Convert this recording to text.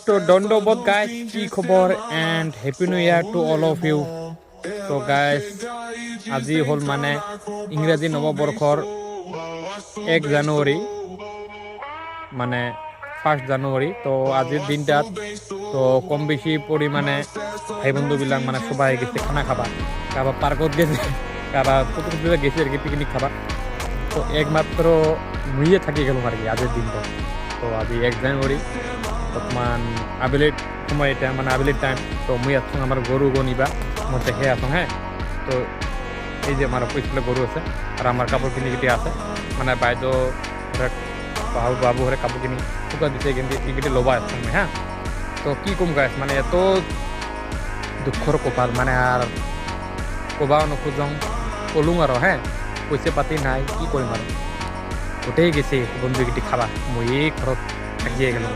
তো দণ্ডবোধ গাইজ, কি খবৰ and happy new year to all of you. তো গাইজ, আজি হ'ল মানে ইংৰাজী নৱবৰ্ষৰ 1 জানুৱাৰী, মানে 1 জানুৱাৰী। তো আজিৰ দিনটাত তো কম বেছি পৰিমাণে ভাই বন্ধুবিলাক মানে সবাই গেছে খানা খাবা, কারবা পার্কত গেছে, কারবা কত গেছে আর কি পিকনিক খাবা। তো একমাত্র মুইয়ে থাকি গেলাম আর কি আজের দিনটা। তো আজি 1 জানুৱাৰী বর্তমান আবেলির সময়, এটা মানে আবেলির টাইম। তো মুই আসুন আমার গরু গনিবা মই দেখে আসুন। হ্যাঁ, তো এই যে আমার পিছলে গরু আছে আর আমার কাপড় কিনি কিটি আছে, মানে বাইদেউ বাবু হরে কাপড় কিনি শুকা দিছে, কিন্তু এইকেইটি ল'বা আসুন। হ্যাঁ, তো কি কম গাইছ, মানে এত দুঃখর কপাল, মানে আর কবাও নোখোজং, কলুং আর। হ্যাঁ, পয়সা পাতি নাই, কি কৰিম আৰু গোটেই গেছে বন্ধুকেইটি খাবা, মই এই ঘৰত থাকিয়ে গেলো।